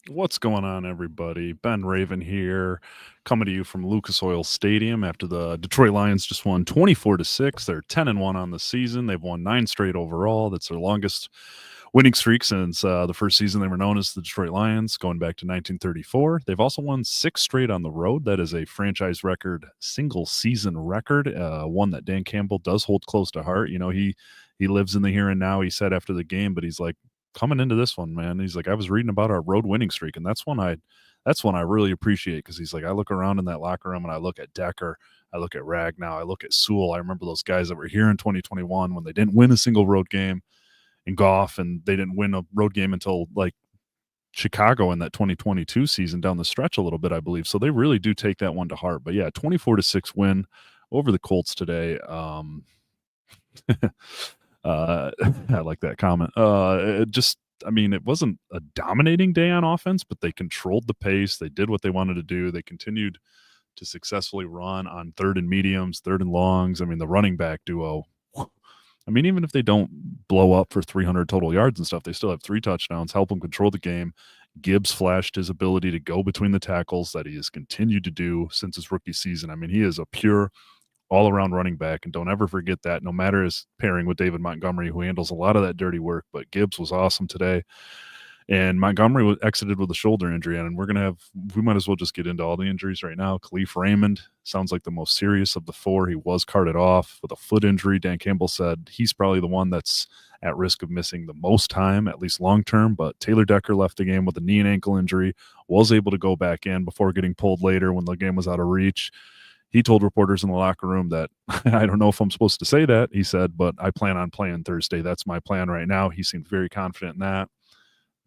What's going on, everybody? Ben Raven here, coming to you from Lucas Oil Stadium after the Detroit Lions just won 24-6. They're 10-1 on the season. They've won 9 straight overall. That's their longest winning streak since the first season they were known as the Detroit Lions, going back to 1934. They've also won 6 straight on the road. That is a franchise record, single season record, one that Dan Campbell does hold close to heart. You know, he lives in the here and now. He said after the game, but he's like, coming into this one, man, he's like, I was reading about our road winning streak, and that's one I really appreciate, because he's like, I look around in that locker room and I look at Decker, I look at Ragnow, I look at Sewell. I remember those guys that were here in 2021 when they didn't win a single road game in golf, and they didn't win a road game until like Chicago in that 2022 season down the stretch a little bit, I believe. So they really do take that one to heart. But yeah, 24-6 win over the Colts today. I like that comment. I mean, it wasn't a dominating day on offense, but they controlled the pace. They did what they wanted to do. They continued to successfully run on third and mediums, third and longs. I mean, the running back duo. I mean, even if they don't blow up for 300 total yards and stuff, they still have 3 touchdowns, help them control the game. Gibbs flashed his ability to go between the tackles that he has continued to do since his rookie season. I mean, he is a pure all around running back. And don't ever forget that, no matter his pairing with David Montgomery, who handles a lot of that dirty work. But Gibbs was awesome today. And Montgomery was exited with a shoulder injury. And we might as well just get into all the injuries right now. Khalif Raymond sounds like the most serious of the 4. He was carted off with a foot injury. Dan Campbell said he's probably the one that's at risk of missing the most time, at least long term. But Taylor Decker left the game with a knee and ankle injury, was able to go back in before getting pulled later when the game was out of reach. He told reporters in the locker room that I don't know if I'm supposed to say that, he said, but I plan on playing Thursday. That's my plan right now. He seemed very confident in that.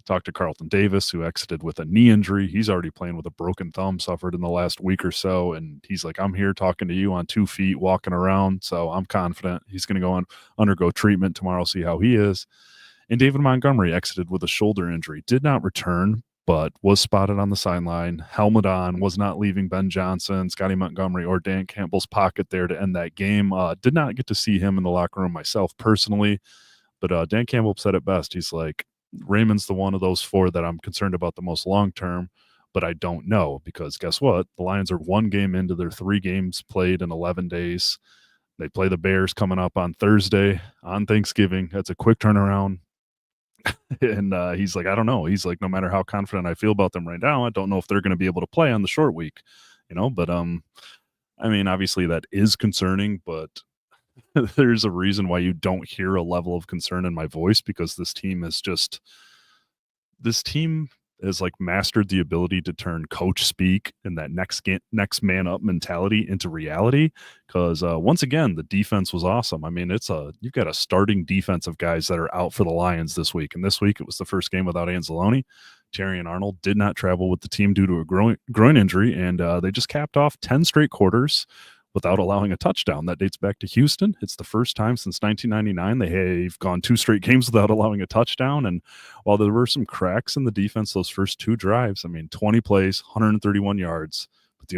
Talked to Carlton Davis, who exited with a knee injury. He's already playing with a broken thumb suffered in the last week or so. And he's like, I'm here talking to you on 2 feet, walking around. So I'm confident he's going to go on, undergo treatment tomorrow, see how he is. And David Montgomery exited with a shoulder injury, did not return, but was spotted on the sideline, helmet on, was not leaving Ben Johnson, Scotty Montgomery, or Dan Campbell's pocket there to end that game. Did not get to see him in the locker room myself personally, but Dan Campbell said it best. He's like, Raymond's the one of those 4 that I'm concerned about the most long term, but I don't know, because guess what? The Lions are 1 game into their 3 games played in 11 days. They play the Bears coming up on Thursday on Thanksgiving. That's a quick turnaround. And he's like, I don't know. He's like, no matter how confident I feel about them right now, I don't know if they're going to be able to play on the short week, But I mean, obviously that is concerning, but there's a reason why you don't hear a level of concern in my voice, because this team has like mastered the ability to turn coach speak and that next man up mentality into reality. Because once again, the defense was awesome. I mean, you've got a starting defense of guys that are out for the Lions this week, and this week it was the first game without Anzalone. Terry and Arnold did not travel with the team due to a groin injury, and they just capped off 10 straight quarters without allowing a touchdown. That dates back to Houston. It's the first time since 1999 they've gone 2 straight games without allowing a touchdown. And while there were some cracks in the defense those first 2 drives, I mean, 20 plays, 131 yards. But the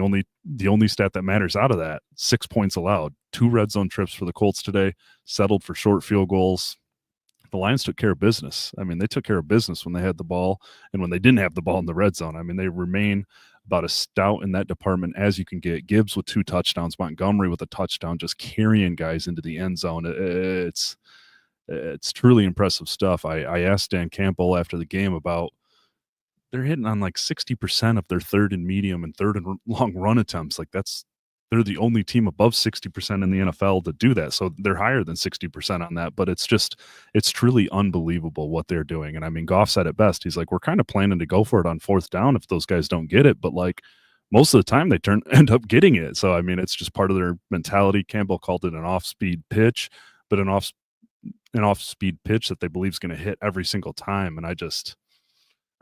only stat that matters out of that, 6 points allowed. 2 red zone trips for the Colts today, settled for short field goals. The Lions took care of business. I mean, they took care of business when they had the ball and when they didn't have the ball in the red zone. I mean, they remain about as stout in that department as you can get. Gibbs with 2 touchdowns, Montgomery with a touchdown, just carrying guys into the end zone. It's truly impressive stuff. I asked Dan Campbell after the game about, they're hitting on like 60% of their third and medium and third and long run attempts. Like they're the only team above 60% in the NFL to do that. So they're higher than 60% on that, but it's truly unbelievable what they're doing. And I mean, Goff said it best. He's like, we're kind of planning to go for it on 4th down if those guys don't get it, but like most of the time they end up getting it. So, I mean, it's just part of their mentality. Campbell called it an off-speed pitch, but an off-speed pitch that they believe is going to hit every single time. And I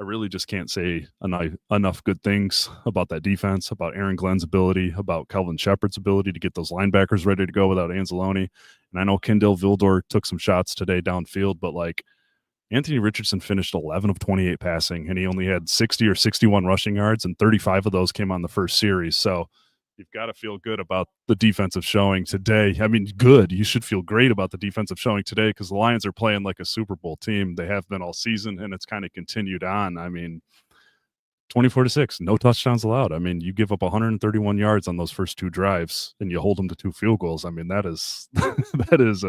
really just can't say enough good things about that defense, about Aaron Glenn's ability, about Kelvin Shepard's ability to get those linebackers ready to go without Anzalone. And I know Kendall Vildor took some shots today downfield, but like Anthony Richardson finished 11 of 28 passing, and he only had 60 or 61 rushing yards, and 35 of those came on the first series. So you've got to feel good about the defensive showing today. I mean, good. You should feel great about the defensive showing today, because the Lions are playing like a Super Bowl team. They have been all season, and it's kind of continued on. I mean, 24-6, no touchdowns allowed. I mean, you give up 131 yards on those first two drives and you hold them to 2 field goals. I mean, that is that is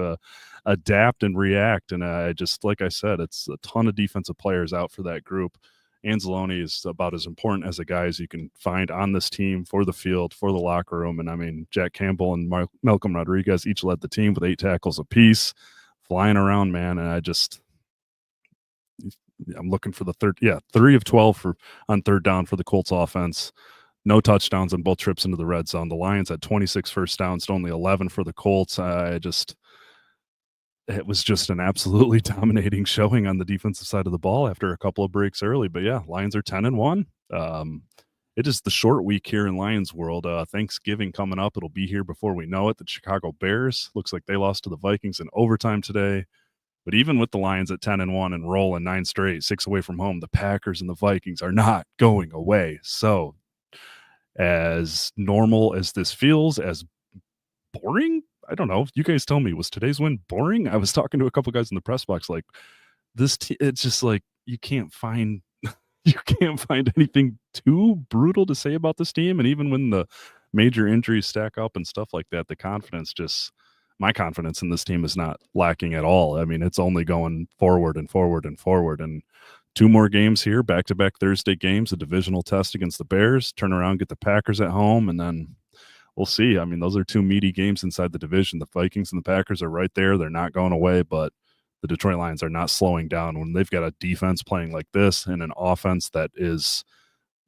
adapt and react. And I just, like I said, it's a ton of defensive players out for that group. Anzalone is about as important as a guy as you can find on this team for the field, for the locker room. And I mean, Jack Campbell and Malcolm Rodriguez each led the team with 8 tackles apiece, flying around, man. And I'm looking for the 3 of 12 on third down for the Colts offense. No touchdowns on both trips into the red zone. The Lions had 26 first downs to only 11 for the Colts. It was just an absolutely dominating showing on the defensive side of the ball after a couple of breaks early. But yeah, Lions are 10-1. It is the short week here in Lions world. Thanksgiving coming up. It'll be here before we know it. The Chicago Bears looks like they lost to the Vikings in overtime today. But even with the Lions at 10-1 and rolling 9 straight, 6 away from home, the Packers and the Vikings are not going away. So as normal as this feels, as boring, I don't know. You guys tell me, was today's win boring? I was talking to a couple guys in the press box like it's just like you can't find anything too brutal to say about this team. And even when the major injuries stack up and stuff like that, my confidence in this team is not lacking at all. I mean, it's only going forward and forward and forward. And 2 more games here, back-to-back Thursday games, a divisional test against the Bears, turn around, get the Packers at home, and then we'll see. I mean, those are 2 meaty games inside the division. The Vikings and the Packers are right there. They're not going away, but the Detroit Lions are not slowing down when they've got a defense playing like this and an offense that is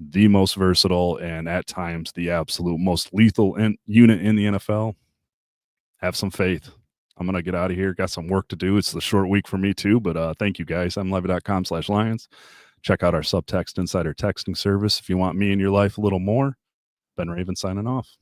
the most versatile and at times the absolute most lethal unit in the NFL. Have some faith. I'm going to get out of here. Got some work to do. It's the short week for me too, but thank you guys. MLive.com/Lions. Check out our Subtext Insider texting service if you want me in your life a little more. Ben Raven signing off.